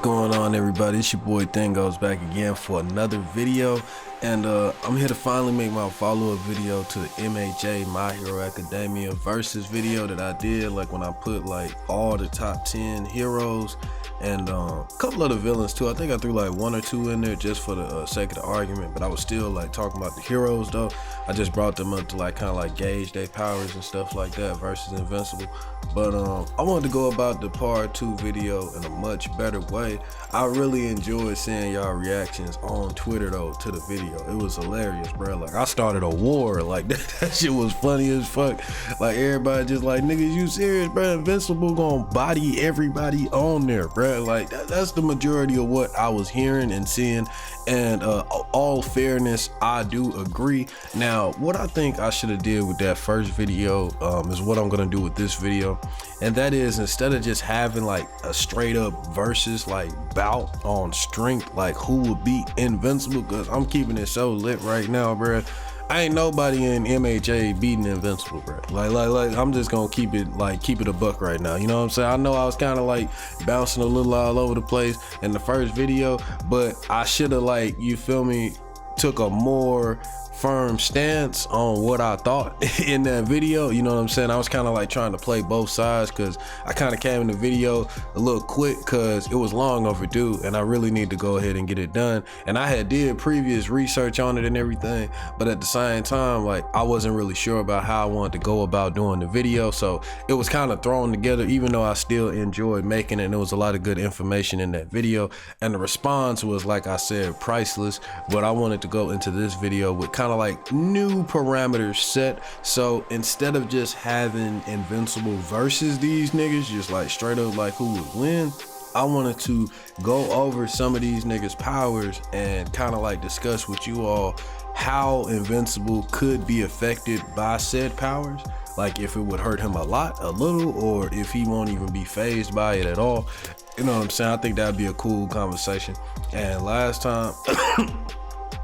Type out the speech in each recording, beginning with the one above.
going on, everybody? It's your boy Thing Goes back again for another video, and I'm here to finally make my follow-up video to the MHA My Hero Academia versus video that I did, like when I put like all the top 10 heroes and a couple of the villains too. I think I threw like one or two in there just for the sake of the argument, but I was still like talking about the heroes though. I just brought them up to like kind of like gauge their powers and stuff like that versus Invincible. But I wanted to go about the part 2 video in a much better way. I really enjoyed seeing y'all reactions on Twitter though to the video. It was hilarious, bro. Like I started a war. Like that shit was funny as fuck. Like everybody just like, niggas, you serious, bro? Invincible gonna body everybody on there, bro. Like that's the majority of what I was hearing and seeing. And all fairness, I do agree. Now, what I think I should have did with that first video is what I'm gonna do with this video. And that is, instead of just having like a straight up versus like bout on strength, like who would beat Invincible, because I'm keeping it so lit right now, bro. I ain't nobody in MHA beating Invincible, bro. Like I'm just gonna keep it a buck right now. You know what I'm saying? I know I was kind of like bouncing a little all over the place in the first video, but I should have, like, you feel me, took a more firm stance on what I thought in that video. You know what I'm saying? I was kind of like trying to play both sides because I kind of came in the video a little quick because it was long overdue and I really need to go ahead and get it done. And I had did previous research on it and everything, but at the same time, like, I wasn't really sure about how I wanted to go about doing the video, so it was kind of thrown together, even though I still enjoyed making it, and there was a lot of good information in that video, and the response was, like I said, priceless. But I wanted to go into this video with kind of like new parameters set. So instead of just having Invincible versus these niggas, just like straight up like who would win, I wanted to go over some of these niggas' powers and kind of like discuss with you all how Invincible could be affected by said powers. Like if it would hurt him a lot, a little, or if he won't even be phased by it at all. You know what I'm saying? I think that'd be a cool conversation. And last time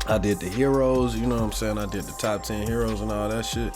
I did the heroes, you know what I'm saying? I did the top 10 heroes and all that shit.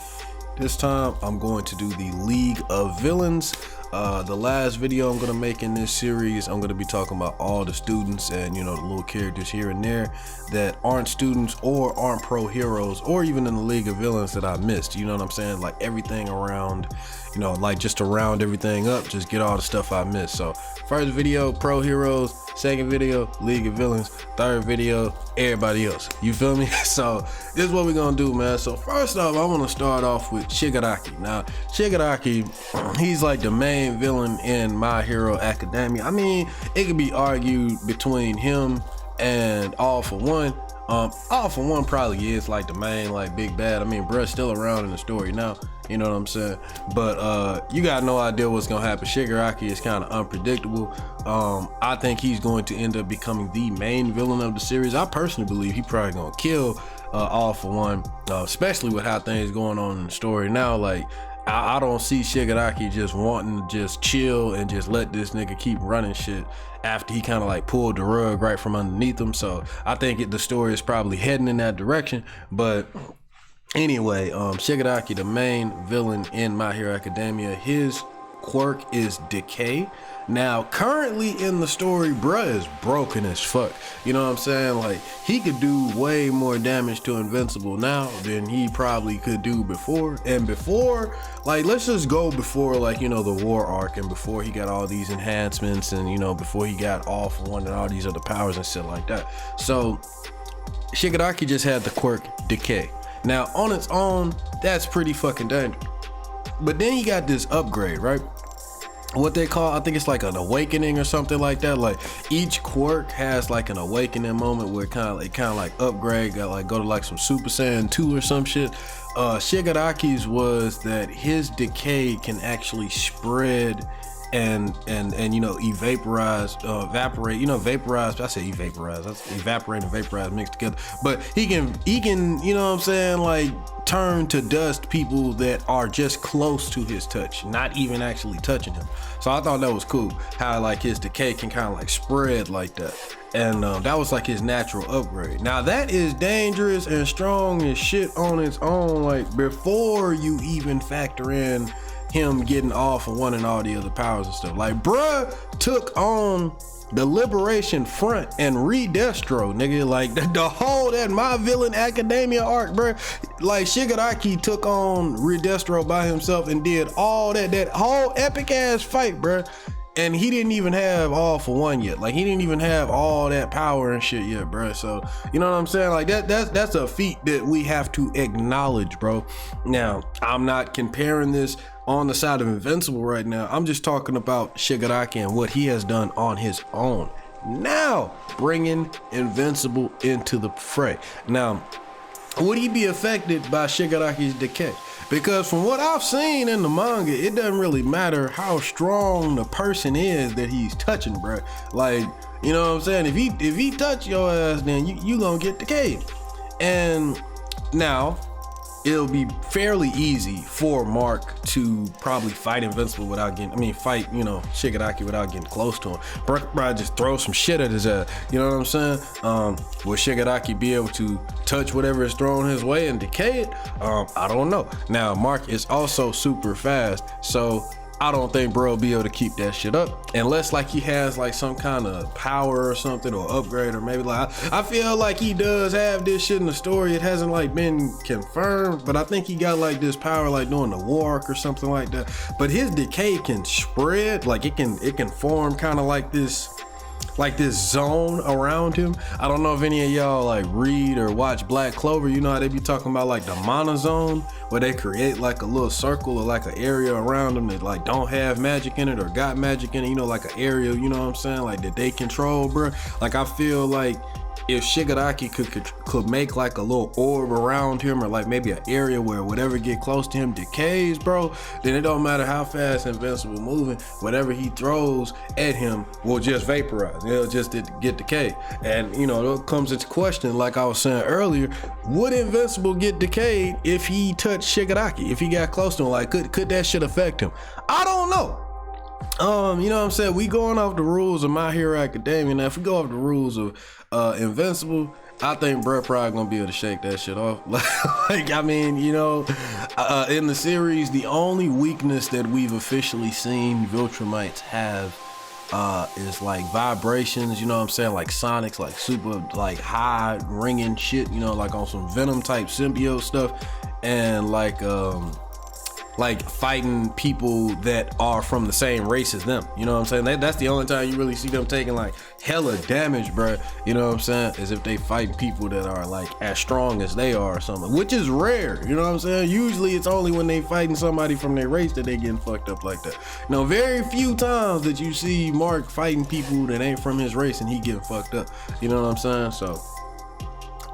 This time I'm going to do the League of Villains. The last video I'm gonna make in this series, I'm gonna be talking about all the students and, you know, the little characters here and there that aren't students or aren't pro heroes, or even in the League of Villains that I missed. You know what I'm saying? Like everything around, you know, like just to round everything up, just get all the stuff I missed. So first video, pro heroes. Second video, League of Villains. Third video, everybody else. You feel me? So this is what we're gonna do, man. So first off, I wanna start off with Shigaraki. Now, Shigaraki, he's like the main villain in My Hero Academia. I mean, it could be argued between him and All For One. All For One probably is like the main, like, big bad. I mean, bruh's still around in the story now, you know what I'm saying? But you got no idea what's gonna happen. Shigaraki is kind of unpredictable. I think he's going to end up becoming the main villain of the series. I personally believe he probably gonna kill All For One, especially with how things going on in the story now. Like, I don't see Shigaraki just wanting to just chill and just let this nigga keep running shit after he kind of like pulled the rug right from underneath him. So I think the story is probably heading in that direction. But anyway, Shigaraki, the main villain in My Hero Academia, his quirk is decay. Now, currently in the story, bruh is broken as fuck. You know what I'm saying? Like, he could do way more damage to Invincible now than he probably could do before. And before, like, let's just go before, like, you know, the war arc, and before he got all these enhancements, and, you know, before he got All For One and all these other powers and shit like that. So Shigaraki just had the quirk decay. Now, on its own, that's pretty fucking dangerous. But then he got this upgrade, right? What they call, I think it's like an awakening or something like that. Like each quirk has like an awakening moment where it kind of like upgrade, got like go to like some Super Saiyan 2 or some shit. Shigaraki's was that his decay can actually spread and you know, evaporate, you know, vaporize. I say evaporize, that's evaporate and vaporize mixed together. But he can, you know what I'm saying, like turn to dust people that are just close to his touch, not even actually touching him. So I thought that was cool, how like his decay can kind of like spread like that. And that was like his natural upgrade. Now that is dangerous and strong as shit on its own, like before you even factor in him getting All For One and all the other powers and stuff. Like bruh took on the Liberation Front and Redestro, nigga. Like the whole that My Villain Academia arc, bro. Like Shigaraki took on Redestro by himself and did all that whole epic ass fight, bro. And he didn't even have All For One yet. Like he didn't even have all that power and shit yet, bro. So you know what I'm saying? Like that's a feat that we have to acknowledge, bro. Now I'm not comparing this on the side of Invincible right now. I'm just talking about Shigaraki and what he has done on his own. Now bringing Invincible into the fray. Now, would he be affected by Shigaraki's decay? Because from what I've seen in the manga, it doesn't really matter how strong the person is that he's touching, bro. Like, you know what I'm saying? If he touch your ass, then you gonna get decayed. And now it'll be fairly easy for Mark to probably fight Invincible without getting, fight, Shigaraki without getting close to him. Probably just throw some shit at his ass. You know what I'm saying? Will Shigaraki be able to touch whatever is thrown his way and decay it? I don't know. Now, Mark is also super fast, so I don't think bro will be able to keep that shit up unless like he has like some kind of power or something or upgrade, or maybe like I feel like he does have this shit in the story. It hasn't like been confirmed, but I think he got like this power like doing the warp or something like that. But his decay can spread, like it can form kind of like this zone around him. I don't know if any of y'all like read or watch Black Clover. You know how they be talking about like the mana zone, where they create like a little circle or like an area around them that like don't have magic in it or got magic in it, like an area, you know what I'm saying, like that they control, bro. Like I feel like if Shigaraki could make like a little orb around him, or like maybe an area where whatever get close to him decays, bro, then it don't matter how fast Invincible moving, whatever he throws at him will just vaporize. It'll just get decayed. And it comes into question, like I was saying earlier, would Invincible get decayed if he touched Shigaraki? If he got close to him, like could that shit affect him? I don't know. You know what I'm saying? We going off the rules of My Hero Academia. Now, if we go off the rules of Invincible, I think bro probably gonna be able to shake that shit off. Like, in the series, the only weakness that we've officially seen Viltrumites have is like vibrations, you know what I'm saying, like sonics, like super like high ringing shit, like on some Venom type symbiote stuff, and like fighting people that are from the same race as them. You know what I'm saying? That's the only time you really see them taking like hella damage, bro. You know what I'm saying? Is if they fight people that are like as strong as they are or something, which is rare. You know what I'm saying? Usually it's only when they fighting somebody from their race that they getting fucked up like that. Very few times that you see Mark fighting people that ain't from his race and he getting fucked up. You know what I'm saying? So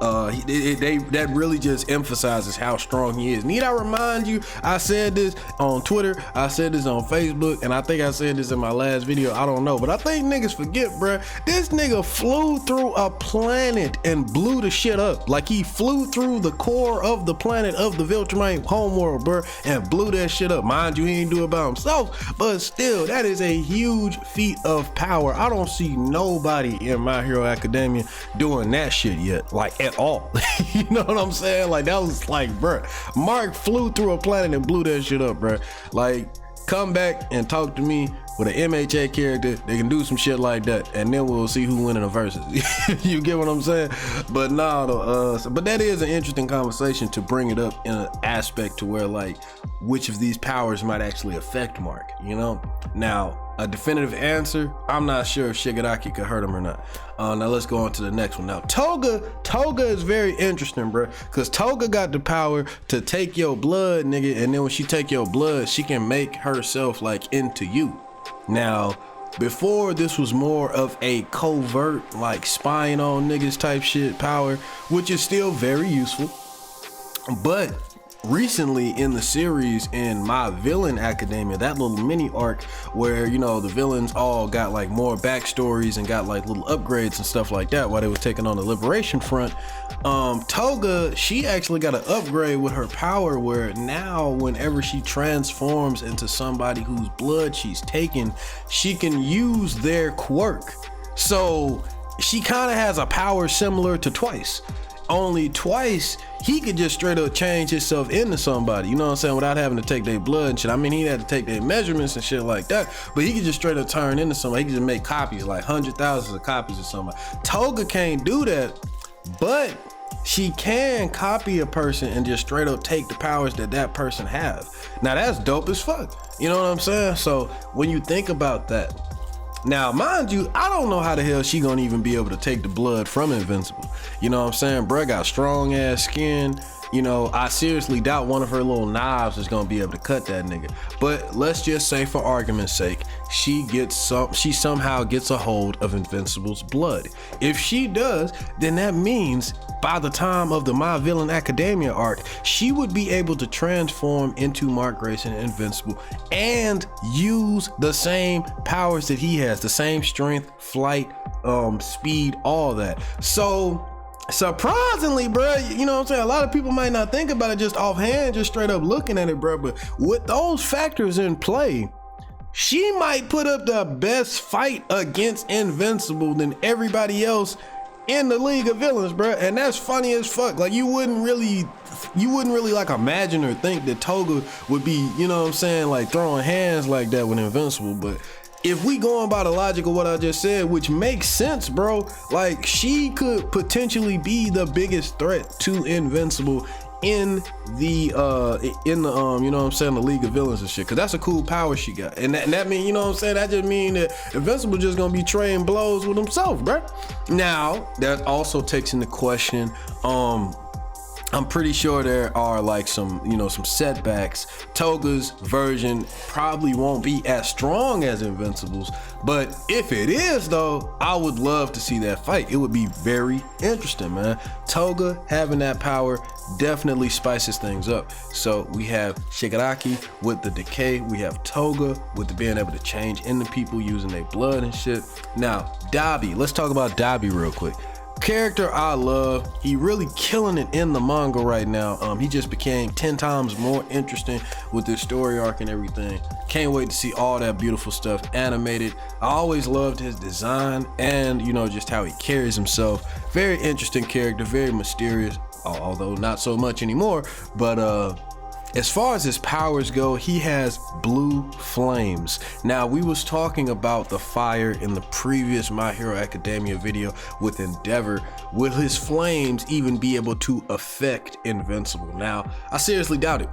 that really just emphasizes how strong he is. Need I remind you, I said this on Twitter, I said this on Facebook, and I think I said this in my last video, I don't know, but I think niggas forget, bruh, this nigga flew through a planet and blew the shit up. Like he flew through the core of the planet of the Viltrumite homeworld, bruh, and blew that shit up. Mind you, he ain't do it by himself, but still, that is a huge feat of power. I don't see nobody in My Hero Academia doing that shit yet, like at all. You know what I'm saying? Like that was like, bruh, Mark flew through a planet and blew that shit up, bruh. Like, come back and talk to me with an MHA character that can do some shit like that, and then we'll see who win in the versus. You get what I'm saying? But nah, but that is an interesting conversation to bring it up in an aspect to where like which of these powers might actually affect Mark, Now, a definitive answer, I'm not sure if Shigaraki could hurt him or not. Now let's go on to the next one. Now Toga is very interesting, bro, because Toga got the power to take your blood, nigga, and then when she take your blood, she can make herself like into you. Now, before, this was more of a covert, like spying on niggas type shit power, which is still very useful. But recently in the series, in My Villain Academia, that little mini arc where the villains all got like more backstories and got like little upgrades and stuff like that while they were taking on the Liberation Front, Toga, she actually got an upgrade with her power where now whenever she transforms into somebody whose blood she's taken, she can use their quirk. So she kind of has a power similar to Twice. only Twice he could just straight up change himself into somebody, you know what I'm saying, without having to take their blood and shit. I mean, he had to take their measurements and shit like that, but he could just straight up turn into somebody. He could just make copies, like hundreds of thousands of copies of somebody. Toga can't do that, but she can copy a person and just straight up take the powers that that person have. Now that's dope as fuck, you know what I'm saying? So when you think about that, now mind you, I don't know how the hell she gonna even be able to take the blood from Invincible, you know what I'm saying? Bruh got strong ass skin, you know, I seriously doubt one of her little knives is gonna be able to cut that nigga. But let's just say, for argument's sake, she somehow gets a hold of Invincible's blood. If she does, then that means by the time of the My Villain Academia arc, she would be able to transform into Mark Grayson Invincible and use the same powers that he has, the same strength, flight, speed, all that. So surprisingly, bro, you know what I'm saying, a lot of people might not think about it just offhand, just straight up looking at it, bro, but with those factors in play, she might put up the best fight against Invincible than everybody else in the League of Villains, bro. And that's funny as fuck. Like, you wouldn't really like imagine or think that Toga would be, you know what I'm saying, like throwing hands like that with Invincible. But if we going by the logic of what I just said, which makes sense, bro, like she could potentially be the biggest threat to Invincible in the you know what I'm saying, the League of Villains and shit, because that's a cool power she got. And that mean, you know what I'm saying, that just mean that Invincible just gonna be trading blows with himself, bro. Now that also takes into question, I'm pretty sure there are like some, you know, some setbacks. Toga's version probably won't be as strong as Invincible's, but if it is though, I would love to see that fight. It would be very interesting, man. Toga having that power definitely spices things up. So we have Shigaraki with the decay, we have Toga with the being able to change into people using their blood and shit. Now Dabi, let's talk about Dabi real quick. Character I love, he really killing it in the manga right now. He just became 10 times more interesting with this story arc and everything. Can't wait to see all that beautiful stuff animated. I always loved his design and, you know, just how he carries himself. Very interesting character, very mysterious, although not so much anymore. But as far as his powers go, he has blue flames. Now, we was talking about the fire in the previous My Hero Academia video with Endeavor. Will his flames even be able to affect Invincible? Now, I seriously doubt it,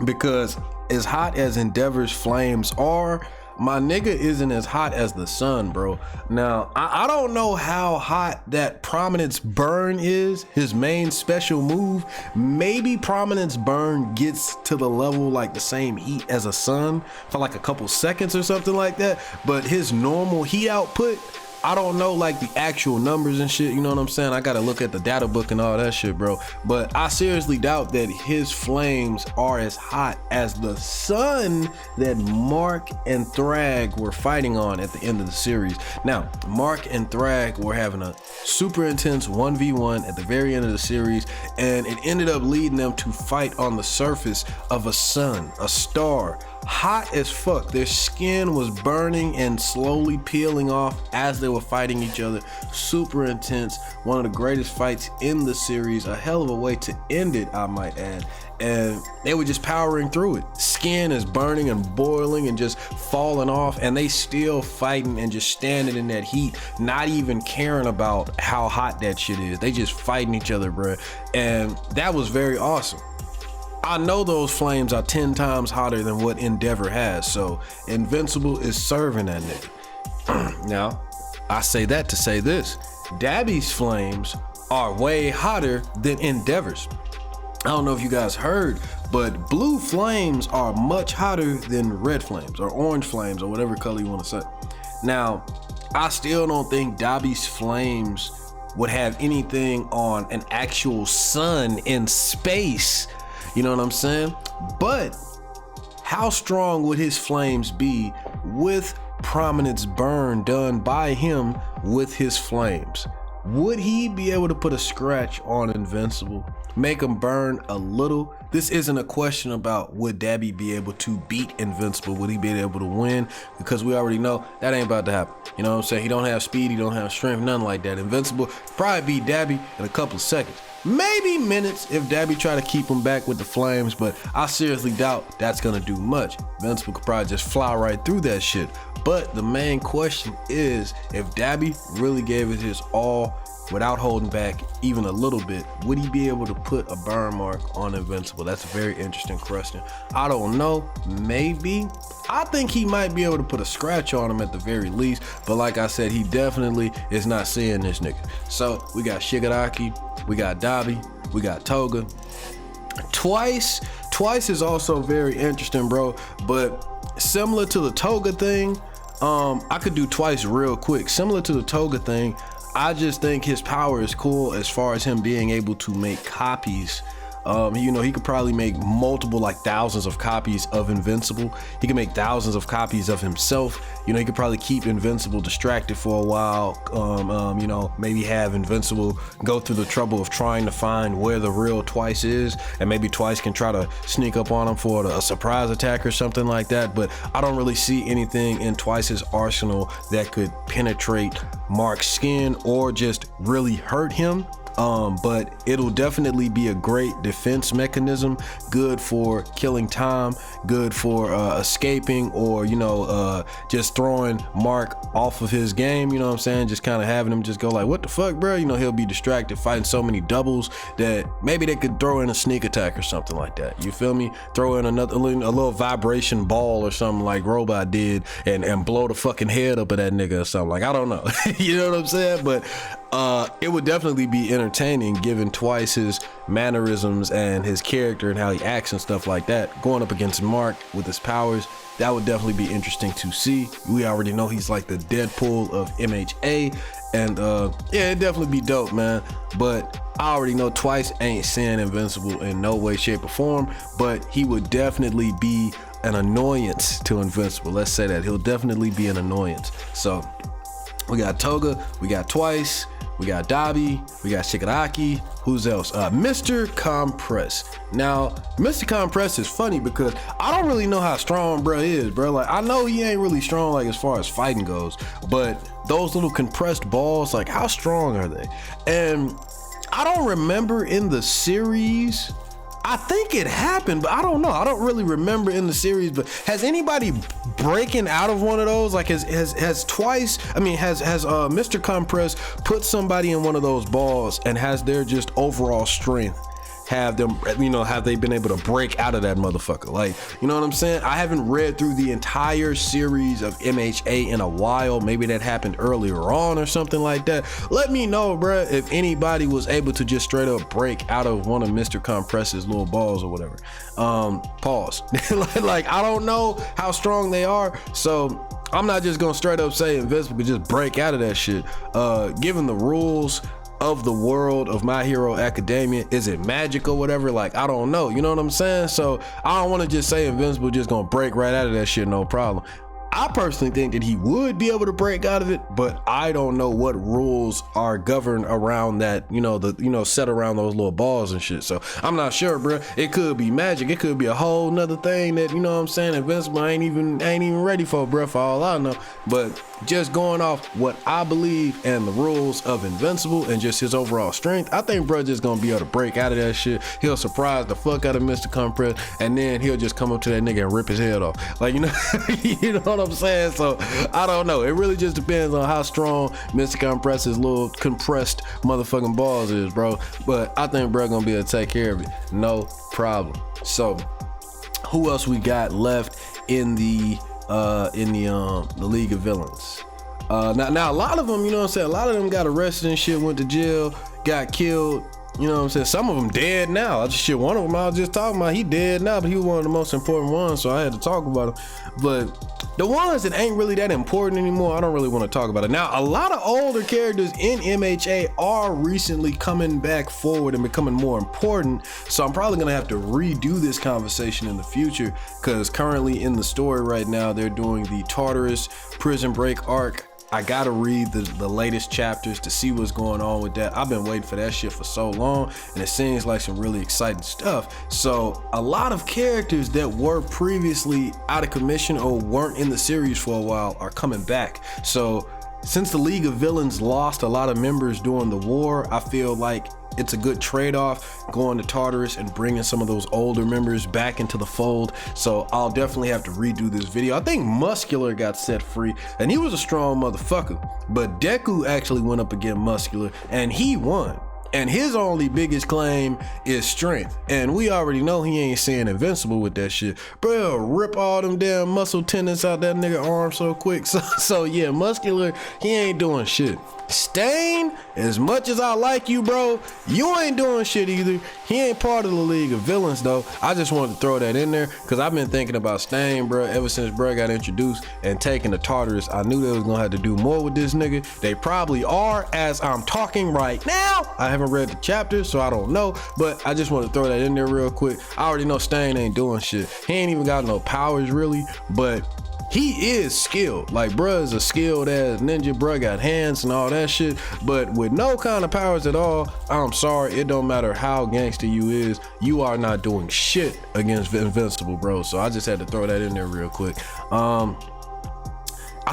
because as hot as Endeavor's flames are, my nigga isn't as hot as the sun, bro. Now, I don't know how hot that Prominence Burn is, his main special move. Maybe Prominence Burn gets to the level like the same heat as a sun for like a couple seconds or something like that. But his normal heat output, I don't know like the actual numbers and shit, you know what I'm saying? I gotta look at the data book and all that shit, bro. But I seriously doubt that his flames are as hot as the sun that Mark and Thrag were fighting on at the end of the series. Now, Mark and Thrag were having a super intense 1v1 at the very end of the series, and it ended up leading them to fight on the surface of a sun, a star. Hot as fuck. Their skin was burning and slowly peeling off as they were fighting each other. Super intense. One of the greatest fights in the series. A hell of a way to end it, I might add. And they were just powering through it. Skin is burning and boiling and just falling off, and they still fighting and just standing in that heat, not even caring about how hot that shit is. They just fighting each other, bruh. And that was very awesome. I know those flames are 10 times hotter than what Endeavor has, so Invincible is serving that nigga. Now, I say that to say this. Dabi's flames are way hotter than Endeavor's. I don't know if you guys heard, but blue flames are much hotter than red flames or orange flames or whatever color you want to say. Now, I still don't think Dabi's flames would have anything on an actual sun in space. You know what I'm saying? But how strong would his flames be with Prominence Burn done by him with his flames? Would he be able to put a scratch on Invincible? Make him burn a little? This isn't a question about would Dabi be able to beat Invincible? Would he be able to win? Because we already know that ain't about to happen. You know what I'm saying? He don't have speed, he don't have strength, nothing like that. Invincible probably beat Dabi in a couple of seconds. Maybe minutes if Dabi try to keep him back with the flames, but I seriously doubt that's gonna do much. Invincible could probably just fly right through that shit. But the main question is, if Dabi really gave it his all without holding back even a little bit, would he be able to put a burn mark on Invincible? That's a very interesting question. I don't know, maybe. I think he might be able to put a scratch on him at the very least, but like I said, he definitely is not seeing this nigga. So we got Shigaraki, we got Dabi, we got Toga. Twice is also very interesting, bro, but similar to the Toga thing, I could do Twice real quick. Similar to the Toga thing, I just think his power is cool as far as him being able to make copies. You know, he could probably make multiple, like thousands of copies of Invincible. He can make thousands of copies of himself. You know, he could probably keep Invincible distracted for a while. You know, maybe have Invincible go through the trouble of trying to find where the real Twice is, and maybe Twice can try to sneak up on him for a surprise attack or something like that. But I don't really see anything in Twice's arsenal that could penetrate Mark's skin or just really hurt him. But it'll definitely be a great defense mechanism, good for killing time, good for escaping, or you know, just throwing Mark off of his game, you know what I'm saying, just kind of having him just go like, what the fuck, bro, you know, he'll be distracted fighting so many doubles that maybe they could throw in a sneak attack or something like that, you feel me, throw in a little vibration ball or something like Robot did and blow the fucking head up of that nigga or something, like, I don't know. You know what I'm saying? But it would definitely be entertaining given Twice's mannerisms and his character and how he acts and stuff like that. Going up against Mark with his powers, that would definitely be interesting to see. We already know he's like the Deadpool of MHA, and yeah, it'd definitely be dope, man. But I already know Twice ain't seeing Invincible in no way, shape, or form, but he would definitely be an annoyance to Invincible. Let's say that. He'll definitely be an annoyance. So we got Toga, we got Twice, we got Dabi, we got Shigaraki. Who's else? Mr. Compress. Now, Mr. Compress is funny because I don't really know how strong bruh is, bro. Like, I know he ain't really strong, like, as far as fighting goes, but those little compressed balls, like, how strong are they? And I don't remember in the series, I think it happened, but I don't know. I don't really remember in the series, but has anybody breaking out of one of those? Like, has Twice, I mean, has Mr. Compress put somebody in one of those balls, and has their just overall strength have them, you know, have they been able to break out of that motherfucker? Like, you know what I'm saying? I haven't read through the entire series of MHA in a while. Maybe that happened earlier on or something like that. Let me know, bruh, if anybody was able to just straight up break out of one of Mr. Compress's little balls or whatever. Pause. Like, I don't know how strong they are, so I'm not just gonna straight up say Invincible could just break out of that shit. Given the rules of the world of My Hero Academia, is it magic or whatever? Like, I don't know, you know what I'm saying? So I don't want to just say Invincible just gonna break right out of that shit, no problem. I personally think that he would be able to break out of it, but I don't know what rules are governed around that, you know, set around those little balls and shit. So I'm not sure, bro. It could be magic. It could be a whole nother thing that, you know what I'm saying, Invincible ain't even ready for, bro, for all I know. But just going off what I believe and the rules of Invincible and just his overall strength, I think bro just gonna be able to break out of that shit. He'll surprise the fuck out of Mr. Compress, and then he'll just come up to that nigga and rip his head off. Like, you know, you know what I'm saying? So I don't know. It really just depends on how strong Mr. Compress's little compressed motherfucking balls is, bro. But I think bro gonna be able to take care of it, no problem. So who else we got left in the League of Villains? Now a lot of them, you know what I'm saying, a lot of them got arrested and shit, went to jail, got killed, you know what I'm saying, some of them dead now. One of them I was just talking about, he dead now, but he was one of the most important ones, so I had to talk about him. But the ones that ain't really that important anymore, I don't really want to talk about it. Now, a lot of older characters in MHA are recently coming back forward and becoming more important, so I'm probably gonna have to redo this conversation in the future, because currently in the story right now, they're doing the Tartarus prison break arc, I gotta read the latest chapters to see what's going on with that. I've been waiting for that shit for so long, and it seems like some really exciting stuff. So a lot of characters that were previously out of commission or weren't in the series for a while are coming back. So since the League of Villains lost a lot of members during the war, I feel like it's a good trade-off going to Tartarus and bringing some of those older members back into the fold. So I'll definitely have to redo this video. I think Muscular got set free, and he was a strong motherfucker, but Deku actually went up against Muscular and he won. And his only biggest claim is strength. And we already know he ain't saying Invincible with that shit. Bro, rip all them damn muscle tendons out that nigga arm so quick. So yeah, Muscular, he ain't doing shit. Stain, as much as I like you, bro, you ain't doing shit either. He ain't part of the League of Villains though. I just wanted to throw that in there because I've been thinking about Stain, bro, ever since bro got introduced and taken the Tartarus. I knew they was gonna have to do more with this nigga. They probably are as I'm talking right now. I haven't read the chapters, so I don't know, but I just want to throw that in there real quick. I already know Stain ain't doing shit. He ain't even got no powers really, but he is skilled. Like, bruh is a skilled ass ninja. Bruh got hands and all that shit, but with no kind of powers at all. I'm sorry, it don't matter how gangster you is, you are not doing shit against Invincible, bro. So I just had to throw that in there real quick. I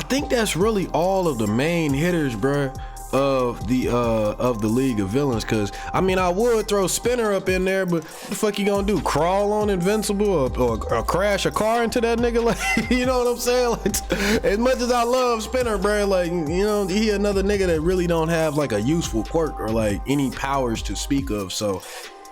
think that's really all of the main hitters, bruh, of the League of Villains. Cause I mean, I would throw Spinner up in there, but what the fuck you gonna do? Crawl on Invincible or crash a car into that nigga? Like, you know what I'm saying? Like, as much as I love Spinner, bro, like, you know, he another nigga that really don't have like a useful quirk or like any powers to speak of. So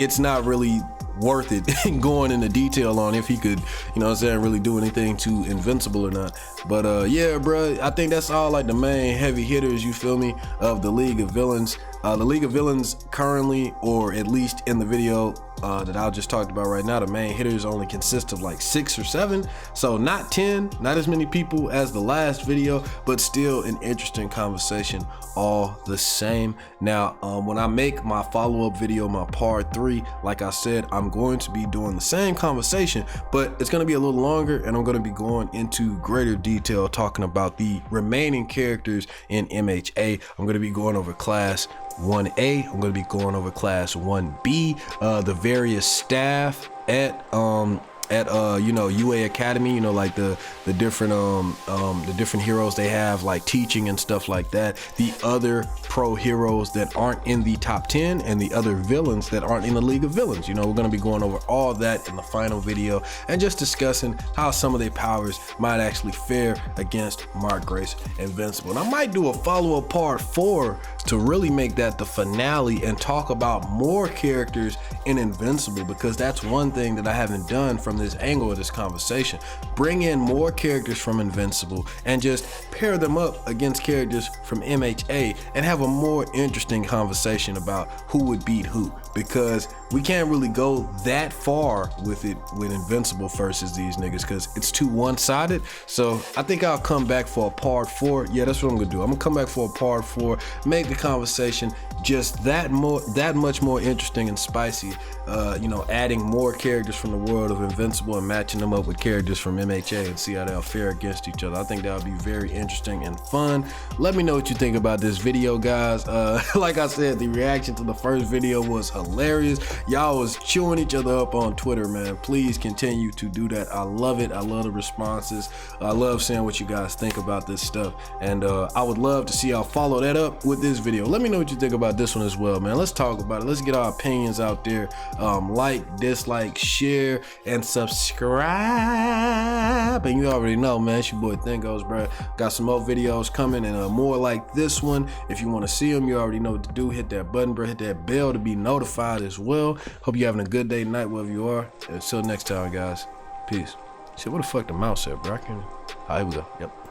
it's not really worth it going into detail on if he could, you know what I'm saying, really do anything to Invincible or not. But yeah, bro, I think that's all like the main heavy hitters, you feel me, of the League of Villains. The League of Villains currently, or at least in the video that I just talked about right now, the main hitters only consist of like 6 or 7, so not 10, not as many people as the last video, but still an interesting conversation all the same. Now when I make my follow-up video, my part 3, like I said, I'm going to be doing the same conversation, but it's going to be a little longer, and I'm going to be going into greater detail talking about the remaining characters in MHA. I'm going to be going over class 1A. I'm going to be going over class 1B, the various staff at you know, UA Academy, you know, like the different heroes they have, like teaching and stuff like that, the other pro heroes that aren't in the top 10, and the other villains that aren't in the League of Villains. You know, we're going to be going over all that in the final video and just discussing how some of their powers might actually fare against Mark Grace Invincible. And I might do a follow-up part 4 to really make that the finale and talk about more characters in Invincible, because that's one thing that I haven't done from this angle of this conversation. Bring in more characters from Invincible and just pair them up against characters from MHA and have a more interesting conversation about who would beat who, because we can't really go that far with it with Invincible versus these niggas because it's too one-sided. So I think I'll come back for a part 4. Yeah, that's what I'm gonna do. I'm gonna come back for a part 4, make the conversation just that much more interesting and spicy, you know, adding more characters from the world of Invincible and matching them up with characters from MHA and see how they'll fare against each other. I think that'll be very interesting and fun. Let me know what you think about this video, guys. Like I said, the reaction to the first video was hilarious. Y'all was chewing each other up on Twitter, man. Please continue to do that. I love it. I love the responses. I love seeing what you guys think about this stuff, and I would love to see y'all follow that up with this video. Let me know what you think about this one as well, man. Let's talk about it. Let's get our opinions out there. Like, dislike, share, and subscribe. And you already know, man, it's your boy Thingos, bro. Got some more videos coming, and more like this one. If you want to see them, you already know what to do. Hit that button, bro. Hit that bell to be notified as well. Hope you're having a good day, night, wherever you are. Until next time, guys. Peace. Shit, where the fuck the mouse at, bro? All right, here we go. Yep.